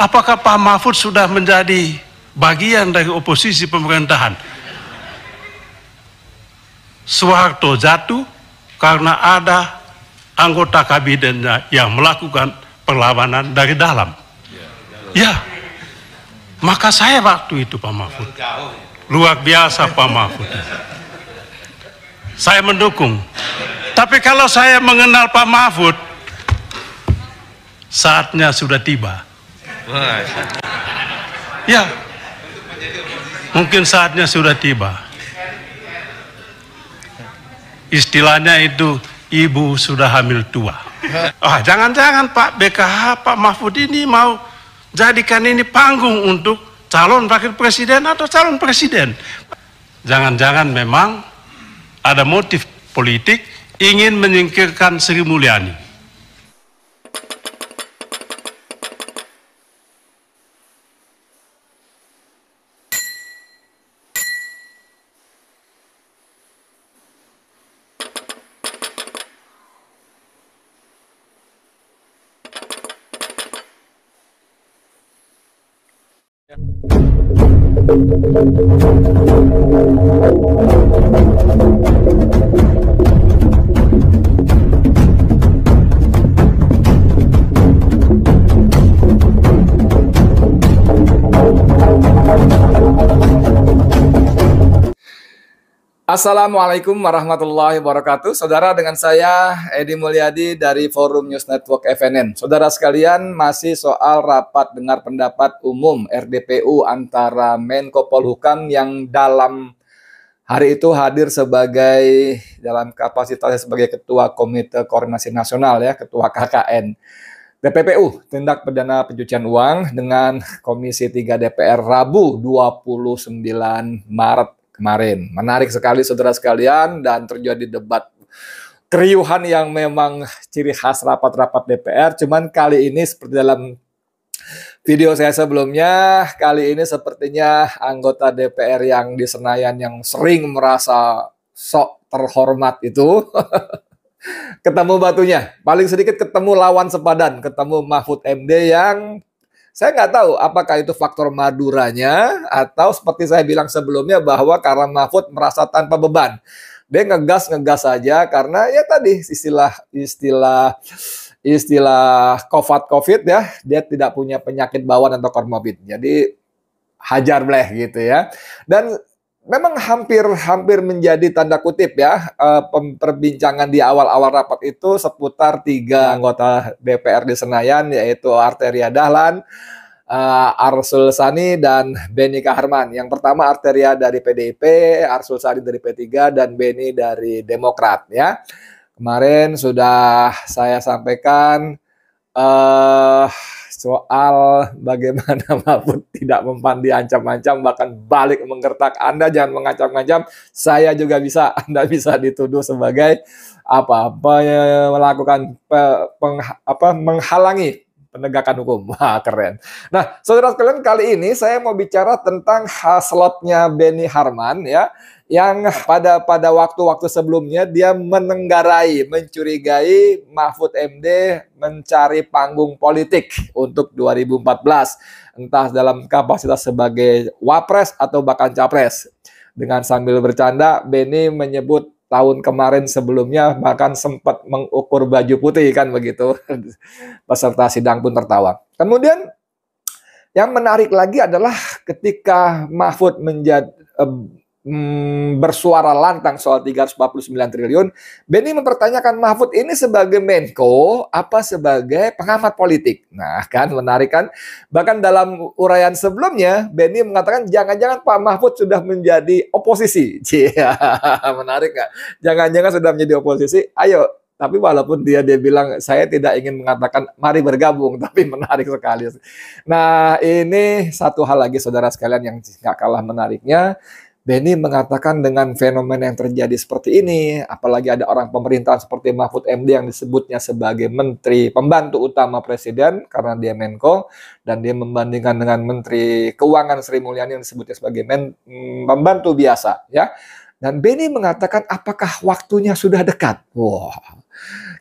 Apakah Pak Mahfud sudah menjadi bagian dari oposisi pemerintahan? Soeharto jatuh karena ada anggota kabinetnya yang melakukan perlawanan dari dalam. Ya, maka saya waktu itu Pak Mahfud. Luar biasa Pak Mahfud. Saya mendukung. Tapi kalau saya mengenal Pak Mahfud, saatnya sudah tiba. Ya, mungkin saatnya sudah tiba. Istilahnya itu, ibu sudah hamil tua. Jangan-jangan Pak BKH, Pak Mahfud ini mau jadikan ini panggung untuk calon wakil presiden atau calon presiden. Jangan-jangan memang ada motif politik ingin menyingkirkan Sri Mulyani. Assalamualaikum warahmatullahi wabarakatuh. Saudara, dengan saya Edi Mulyadi dari Forum News Network FNN. Saudara sekalian, masih soal rapat dengar pendapat umum RDPU antara Menko Polhukam yang dalam hari itu hadir sebagai dalam kapasitasnya sebagai Ketua Komite Koordinasi Nasional, ya, Ketua KKN. TPPU, Tindak Pidana Pencucian Uang, dengan Komisi 3 DPR Rabu 29 Maret kemarin. Menarik sekali saudara sekalian, dan terjadi debat keriuhan yang memang ciri khas rapat-rapat DPR. Cuman kali ini seperti dalam video saya sebelumnya, kali ini sepertinya anggota DPR yang di Senayan yang sering merasa sok terhormat itu ketemu batunya. Paling sedikit ketemu lawan sepadan, ketemu Mahfud MD yang saya nggak tahu apakah itu faktor Maduranya atau seperti saya bilang sebelumnya bahwa karena Mahfud merasa tanpa beban. Dia ngegas saja karena ya tadi istilah COVID ya, dia tidak punya penyakit bawaan atau komorbid. Jadi hajar bleh gitu ya. Dan memang hampir menjadi tanda kutip ya, perbincangan di awal-awal rapat itu seputar 3 anggota DPR di Senayan, yaitu Arteria Dahlan, Arsul Sani, dan Beni Kaharman. Yang pertama Arteria dari PDIP, Arsul Sani dari P3, dan Beni dari Demokrat ya. Kemarin sudah saya sampaikan soal bagaimana Mahfud tidak mempan diancam-ancam, bahkan balik menggertak. Anda jangan mengancam-ancam, saya juga bisa, Anda bisa dituduh sebagai melakukan menghalangi penegakan hukum. Wah, keren. Nah, saudara sekalian, kali ini saya mau bicara tentang slotnya Beni Harman ya, yang pada waktu-waktu sebelumnya dia mencurigai Mahfud MD mencari panggung politik untuk 2014, entah dalam kapasitas sebagai wapres atau bahkan capres. Dengan sambil bercanda, Beni menyebut tahun kemarin sebelumnya bahkan sempat mengukur baju putih, kan begitu. Peserta sidang pun tertawa. Kemudian yang menarik lagi adalah ketika Mahfud bersuara lantang soal 349 triliun, Beni mempertanyakan Mahfud ini sebagai Menko apa sebagai pengamat politik. Nah, kan menarik kan? Bahkan dalam uraian sebelumnya, Beni mengatakan jangan-jangan Pak Mahfud sudah menjadi oposisi. Menarik nggak? Jangan-jangan sudah menjadi oposisi. Ayo. Tapi walaupun dia bilang saya tidak ingin mengatakan mari bergabung, tapi menarik sekali. Nah, ini satu hal lagi saudara sekalian yang nggak kalah menariknya. Beni mengatakan dengan fenomena yang terjadi seperti ini, apalagi ada orang pemerintahan seperti Mahfud MD yang disebutnya sebagai menteri pembantu utama presiden karena dia Menko, dan dia membandingkan dengan Menteri Keuangan Sri Mulyani yang disebutnya sebagai pembantu biasa ya. Dan Beni mengatakan apakah waktunya sudah dekat? Wah,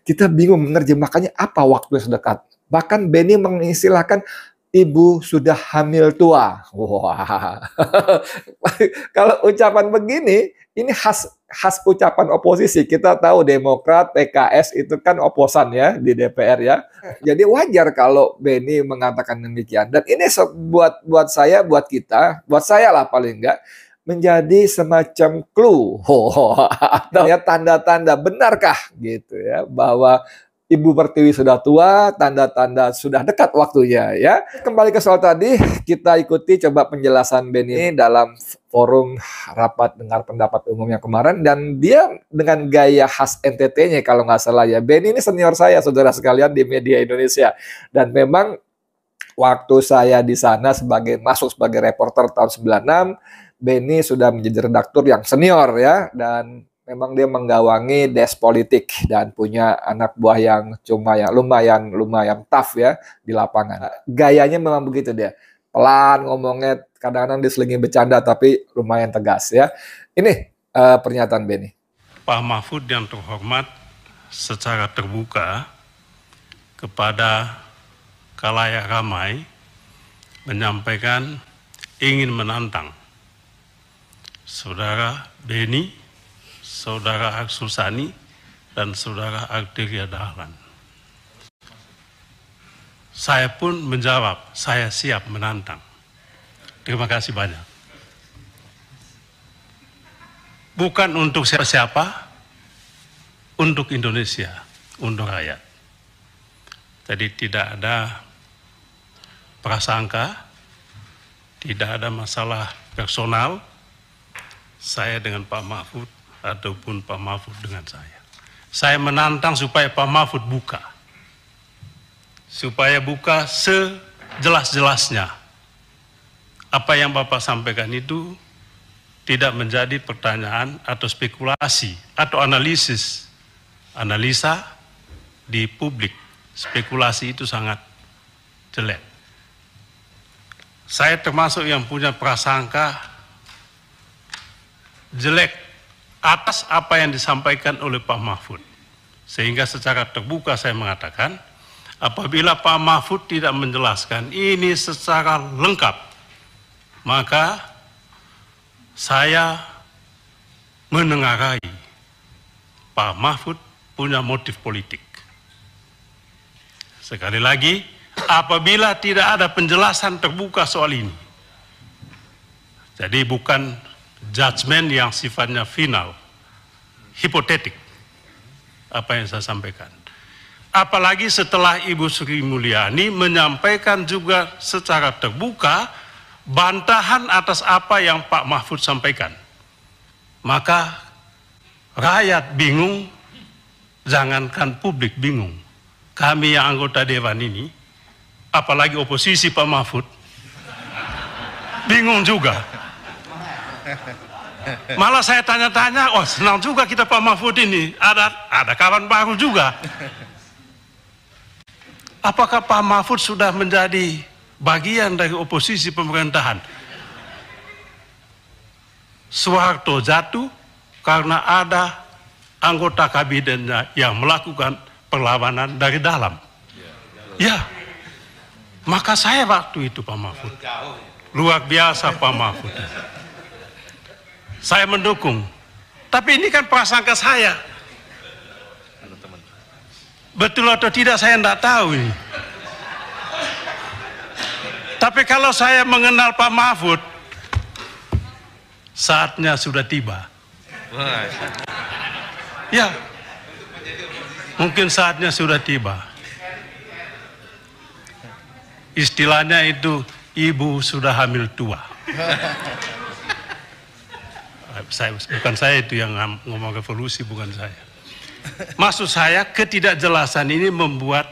kita bingung menerjemahkannya apa waktunya sudah dekat. Bahkan Beni mengistilahkan ibu sudah hamil tua. Wah, kalau ucapan begini, ini khas ucapan oposisi. Kita tahu Demokrat, PKS itu kan oposan ya di DPR ya. Jadi wajar kalau Benny mengatakan demikian. Dan ini buat saya, buat kita, buat saya lah paling enggak, menjadi semacam clue atau ya tanda-tanda benarkah gitu ya bahwa Ibu Pertiwi sudah tua, tanda-tanda sudah dekat waktunya ya. Kembali ke soal tadi, kita ikuti coba penjelasan Benny dalam forum rapat dengar pendapat umum yang kemarin, dan dia dengan gaya khas NTT-nya kalau nggak salah ya. Benny ini senior saya, saudara sekalian, di media Indonesia. Dan memang waktu saya di sana masuk sebagai reporter tahun 96, Benny sudah menjadi redaktur yang senior ya, dan memang dia menggawangi desk politik dan punya anak buah yang lumayan tough ya di lapangan. Gayanya memang begitu dia. Pelan ngomongnya, kadang-kadang diselingi bercanda tapi lumayan tegas ya. Ini pernyataan Benny. Pak Mahfud yang terhormat secara terbuka kepada khalayak ramai menyampaikan ingin menantang Saudara Benny, Saudara Arsul Sani, dan Saudara Arteria Dahlan. Saya pun menjawab, saya siap menantang. Terima kasih banyak. Bukan untuk siapa-siapa, untuk Indonesia, untuk rakyat. Jadi tidak ada prasangka, tidak ada masalah personal, saya dengan Pak Mahfud ataupun Pak Mahfud dengan saya. Saya menantang supaya Pak Mahfud buka. Supaya buka sejelas-jelasnya. Apa yang Bapak sampaikan itu tidak menjadi pertanyaan atau spekulasi atau analisa di publik. Spekulasi itu sangat jelek. Saya termasuk yang punya prasangka jelek atas apa yang disampaikan oleh Pak Mahfud. Sehingga secara terbuka saya mengatakan, apabila Pak Mahfud tidak menjelaskan ini secara lengkap, maka saya menengarai Pak Mahfud punya motif politik. Sekali lagi, apabila tidak ada penjelasan terbuka soal ini, jadi bukan judgement yang sifatnya final, hipotetik, apa yang saya sampaikan. Apalagi setelah Ibu Sri Mulyani menyampaikan juga secara terbuka bantahan atas apa yang Pak Mahfud sampaikan. Maka rakyat bingung, jangankan publik bingung. Kami yang anggota Dewan ini, apalagi oposisi Pak Mahfud, bingung juga. Malah saya tanya-tanya, oh senang juga kita Pak Mahfud ini, ada kawan baru juga. Apakah Pak Mahfud sudah menjadi bagian dari oposisi pemerintahan? Soeharto jatuh karena ada anggota kabinetnya yang melakukan perlawanan dari dalam. Ya, maka saya waktu itu Pak Mahfud, luar biasa Pak Mahfud. Saya mendukung, tapi ini kan prasangka saya. Betul atau tidak saya tidak tahu ini. Tapi kalau saya mengenal Pak Mahfud, saatnya sudah tiba. Ya, mungkin saatnya sudah tiba. Istilahnya itu, ibu sudah hamil tua. Bukan saya itu yang ngomong revolusi, bukan saya. Maksud saya, ketidakjelasan ini membuat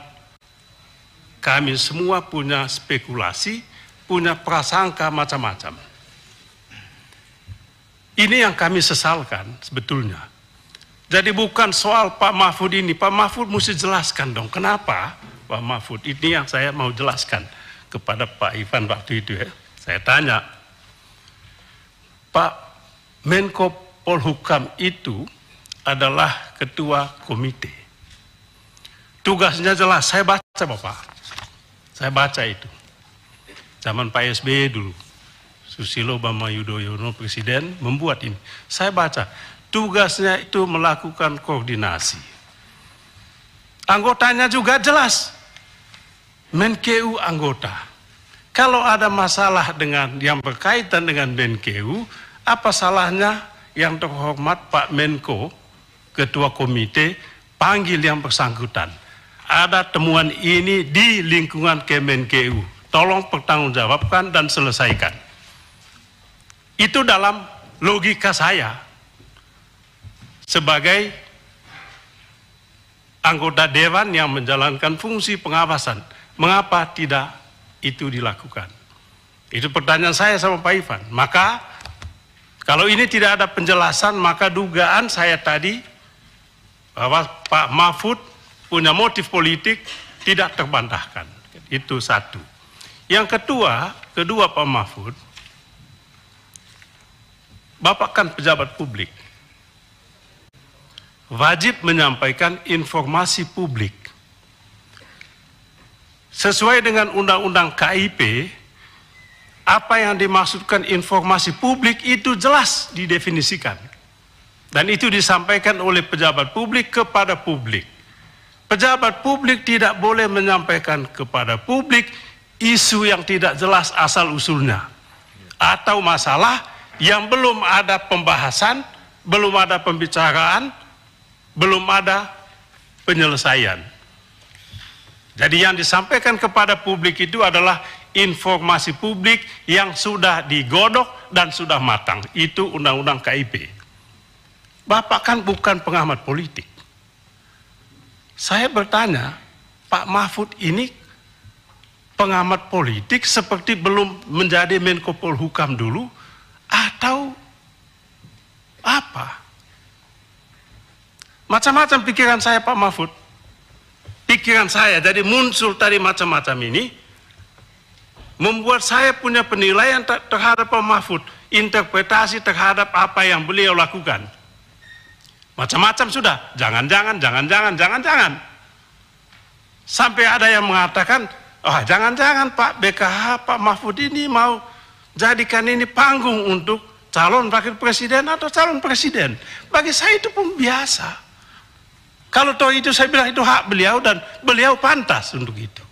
kami semua punya spekulasi, punya prasangka macam-macam. Ini yang kami sesalkan sebetulnya. Jadi bukan soal Pak Mahfud ini, Pak Mahfud mesti jelaskan dong, kenapa Pak Mahfud? Ini yang saya mau jelaskan kepada Pak Ivan waktu itu ya. Saya tanya, Pak Menko Polhukam itu adalah ketua komite. Tugasnya jelas, saya baca Bapak. Saya baca itu. zaman Pak SBY dulu. Susilo Bambang Yudhoyono presiden membuat ini. Saya baca, tugasnya itu melakukan koordinasi. Anggotanya juga jelas. Menkeu anggota. Kalau ada masalah dengan yang berkaitan dengan Menkeu, apa salahnya yang terhormat Pak Menko, Ketua Komite, panggil yang bersangkutan. Ada temuan ini di lingkungan Kemenkeu. Tolong pertanggungjawabkan dan selesaikan. Itu dalam logika saya sebagai anggota dewan yang menjalankan fungsi pengawasan. Mengapa tidak itu dilakukan? Itu pertanyaan saya sama Pak Ivan. Maka kalau ini tidak ada penjelasan, maka dugaan saya tadi bahwa Pak Mahfud punya motif politik tidak terbantahkan. Itu satu. Yang kedua Pak Mahfud, Bapak kan pejabat publik, wajib menyampaikan informasi publik. Sesuai dengan Undang-Undang KIP, apa yang dimaksudkan informasi publik itu jelas didefinisikan. Dan itu disampaikan oleh pejabat publik kepada publik. Pejabat publik tidak boleh menyampaikan kepada publik isu yang tidak jelas asal-usulnya. Atau masalah yang belum ada pembahasan, belum ada pembicaraan, belum ada penyelesaian. Jadi yang disampaikan kepada publik itu adalah informasi publik yang sudah digodok dan sudah matang. Itu Undang-Undang KIP. Bapak kan bukan pengamat politik. Saya bertanya, Pak Mahfud ini pengamat politik seperti belum menjadi Menko Polhukam dulu, atau apa? Macam-macam pikiran saya Pak Mahfud. Pikiran saya jadi muncul tadi macam-macam ini, membuat saya punya penilaian terhadap Pak Mahfud, interpretasi terhadap apa yang beliau lakukan. Macam-macam sudah, jangan-jangan. Sampai ada yang mengatakan, oh jangan-jangan Pak BKH, Pak Mahfud ini mau jadikan ini panggung untuk calon wakil presiden atau calon presiden. Bagi saya itu pun biasa. Kalau toh itu saya bilang itu hak beliau dan beliau pantas untuk itu.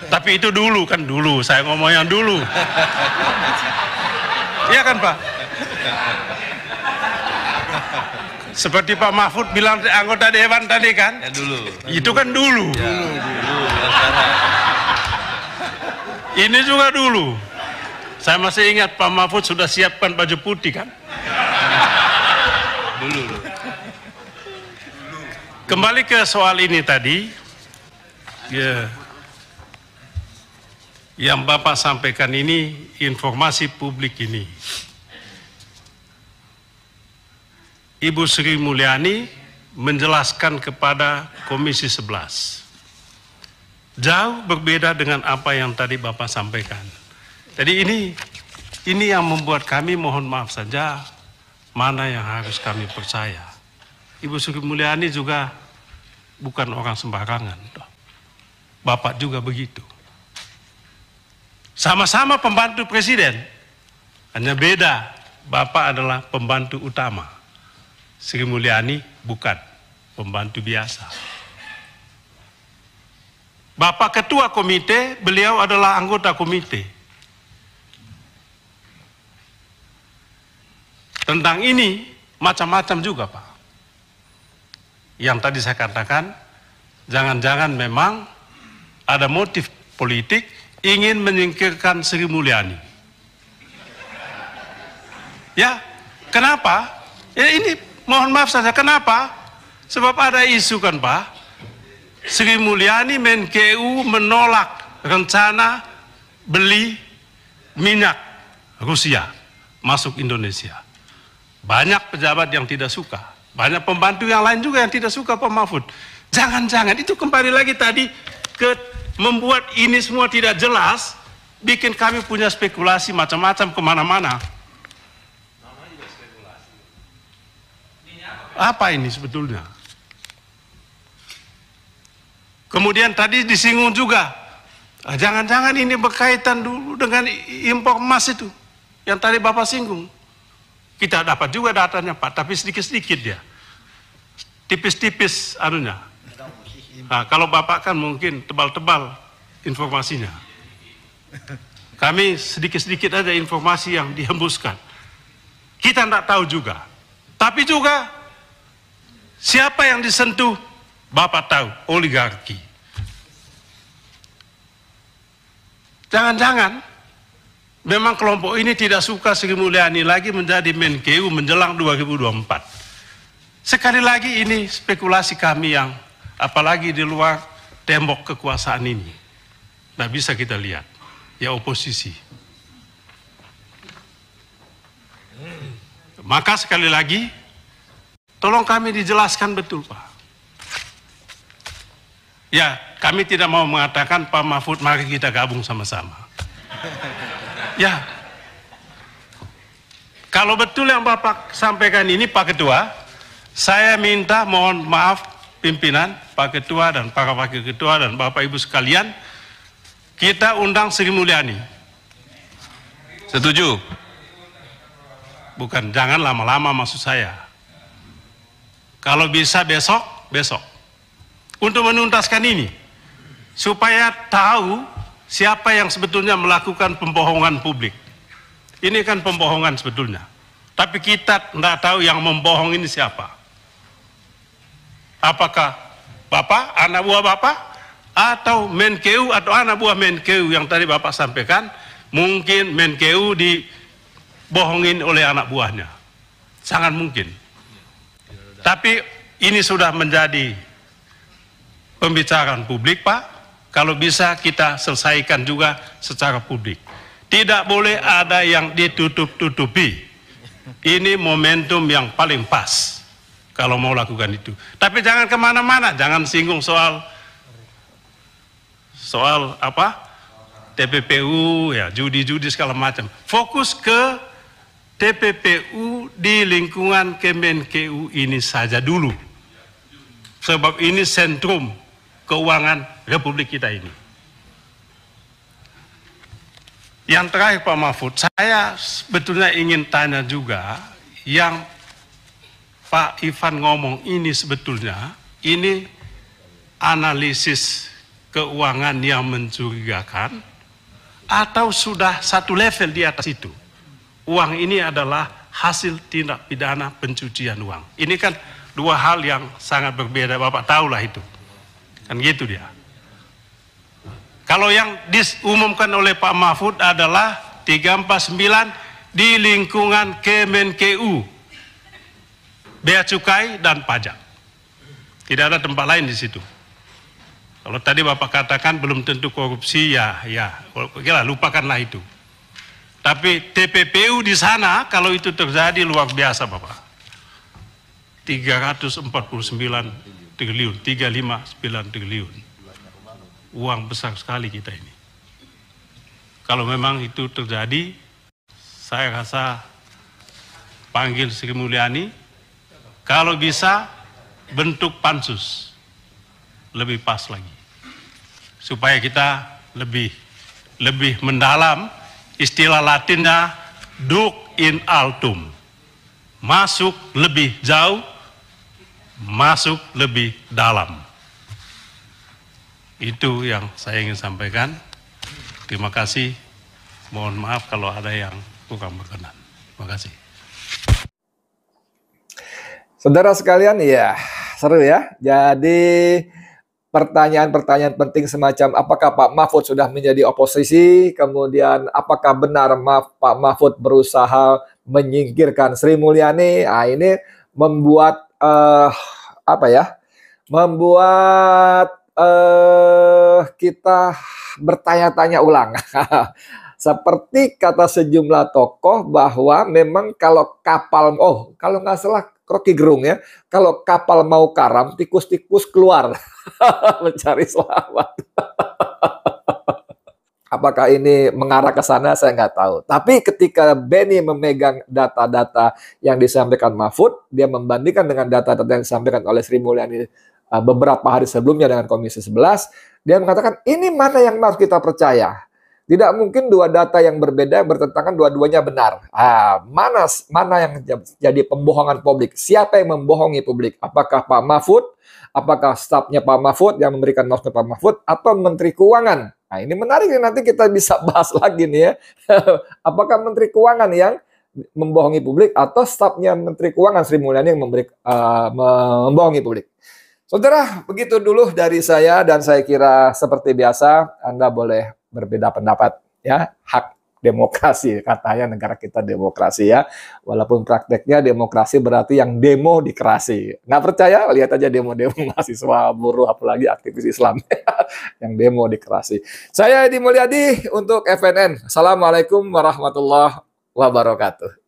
Tapi itu dulu kan dulu, saya ngomong yang dulu. Iya kan Pak? Seperti Pak Mahfud bilang anggota dewan tadi kan? Ya dulu. Itu kan dulu. Ya, dulu. Sekarang. Ini juga dulu. Saya masih ingat Pak Mahfud sudah siapkan baju putih kan? Dulu. Kembali ke soal ini tadi, ya, yang Bapak sampaikan ini, informasi publik ini. Ibu Sri Mulyani menjelaskan kepada Komisi 11. Jauh berbeda dengan apa yang tadi Bapak sampaikan. Jadi ini yang membuat kami mohon maaf saja, mana yang harus kami percaya. Ibu Sri Mulyani juga bukan orang sembarangan. Bapak juga begitu. Sama-sama pembantu presiden. Hanya beda, Bapak adalah pembantu utama. Sri Mulyani bukan pembantu biasa. Bapak ketua komite, beliau adalah anggota komite. Tentang ini macam-macam juga Pak. Yang tadi saya katakan, jangan-jangan memang ada motif politik ingin menyingkirkan Sri Mulyani. Ya, kenapa? Ya ini mohon maaf saja, kenapa? Sebab ada isu kan Pak, Sri Mulyani Menkeu menolak rencana beli minyak Rusia masuk Indonesia. Banyak pejabat yang tidak suka. Banyak pembantu yang lain juga yang tidak suka Pak Mahfud. Jangan-jangan itu kembali lagi tadi ke membuat ini semua tidak jelas, bikin kami punya spekulasi macam-macam kemana-mana. Apa ini sebetulnya? Kemudian tadi disinggung juga Jangan-jangan ini berkaitan dulu dengan impor emas itu yang tadi Bapak singgung. Kita dapat juga datanya Pak, tapi sedikit-sedikit dia. Tipis-tipis anunya. Nah, kalau Bapak kan mungkin tebal-tebal informasinya. Kami sedikit-sedikit aja informasi yang dihembuskan. Kita tidak tahu juga. Tapi juga siapa yang disentuh, Bapak tahu, oligarki. Jangan-jangan memang kelompok ini tidak suka Sri Mulyani lagi menjadi Menkeu menjelang 2024. Sekali lagi ini spekulasi kami yang apalagi di luar tembok kekuasaan ini. Nah, bisa kita lihat, ya oposisi. Maka sekali lagi, tolong kami dijelaskan betul Pak. Ya, kami tidak mau mengatakan Pak Mahfud mari kita gabung sama-sama. Ya, kalau betul yang Bapak sampaikan ini Pak Ketua, saya minta mohon maaf pimpinan, Pak Ketua dan para Wakil Ketua dan Bapak Ibu sekalian, kita undang Sri Mulyani. Setuju? Bukan, jangan lama-lama maksud saya. Kalau bisa besok, besok. Untuk menuntaskan ini, supaya tahu siapa yang sebetulnya melakukan pembohongan publik. Ini kan pembohongan sebetulnya. Tapi kita tidak tahu yang membohong ini siapa. Apakah Bapak, anak buah Bapak, atau Menkeu atau anak buah Menkeu yang tadi Bapak sampaikan, mungkin Menkeu dibohongin oleh anak buahnya. Sangat mungkin. Tapi ini sudah menjadi pembicaraan publik Pak, kalau bisa kita selesaikan juga secara publik. Tidak boleh ada yang ditutup-tutupi. Ini momentum yang paling pas kalau mau lakukan itu. Tapi jangan kemana-mana, jangan singgung soal apa? TPPU, ya judi-judi segala macam. Fokus ke TPPU di lingkungan Kemenkeu ini saja dulu. Sebab ini sentrum keuangan Republik kita ini. Yang terakhir Pak Mahfud, saya sebetulnya ingin tanya juga, yang Pak Ivan ngomong ini sebetulnya, ini analisis keuangan yang mencurigakan, atau sudah satu level di atas itu? Uang ini adalah hasil tindak pidana pencucian uang. Ini kan dua hal yang sangat berbeda, Bapak tahulah itu. Kan gitu dia. Kalau yang diumumkan oleh Pak Mahfud adalah 349 di lingkungan Kemenkeu, bea cukai dan pajak. Tidak ada tempat lain di situ. Kalau tadi Bapak katakan belum tentu korupsi, ya, lupakanlah itu. Tapi TPPU di sana kalau itu terjadi luar biasa Bapak. 349 triliun, 359 triliun. Uang besar sekali kita ini. Kalau memang itu terjadi, saya rasa panggil Sri Mulyani, kalau bisa bentuk pansus, lebih pas lagi. Supaya kita lebih mendalam, istilah Latinnya duc in altum. Masuk lebih jauh, masuk lebih dalam. Itu yang saya ingin sampaikan. Terima kasih. Mohon maaf kalau ada yang kurang berkenan. Terima kasih. Saudara sekalian, ya seru ya. Jadi pertanyaan-pertanyaan penting semacam apakah Pak Mahfud sudah menjadi oposisi, kemudian apakah benar Pak Mahfud berusaha menyingkirkan Sri Mulyani. Nah, ini membuat membuat kita bertanya-tanya ulang. Seperti kata sejumlah tokoh bahwa memang kalau kapal, kalau nggak salah Rocky Gerung ya, kalau kapal mau karam, tikus-tikus keluar mencari selamat. Apakah ini mengarah ke sana, saya nggak tahu. Tapi ketika Benny memegang data-data yang disampaikan Mahfud, dia membandingkan dengan data-data yang disampaikan oleh Sri Mulyani beberapa hari sebelumnya dengan Komisi 11, dia mengatakan ini mana yang harus kita percaya. Tidak mungkin dua data yang berbeda bertentangan dua-duanya benar. Mana yang jadi pembohongan publik? Siapa yang membohongi publik? Apakah Pak Mahfud? Apakah stafnya Pak Mahfud yang memberikan maksud Pak Mahfud? Atau Menteri Keuangan? Nah, ini menarik, nanti kita bisa bahas lagi nih ya. Apakah Menteri Keuangan yang membohongi publik atau stafnya Menteri Keuangan Sri Mulyani yang membohongi publik? Saudara, begitu dulu dari saya, dan saya kira seperti biasa Anda boleh berbeda pendapat ya, hak demokrasi, katanya negara kita demokrasi ya, walaupun prakteknya demokrasi berarti yang demo dikerasi. Nggak percaya? Lihat aja demo-demo mahasiswa, buruh, apalagi aktivis Islam yang demo dikerasi. Saya Edi Mulyadi untuk FNN. Assalamualaikum warahmatullahi wabarakatuh.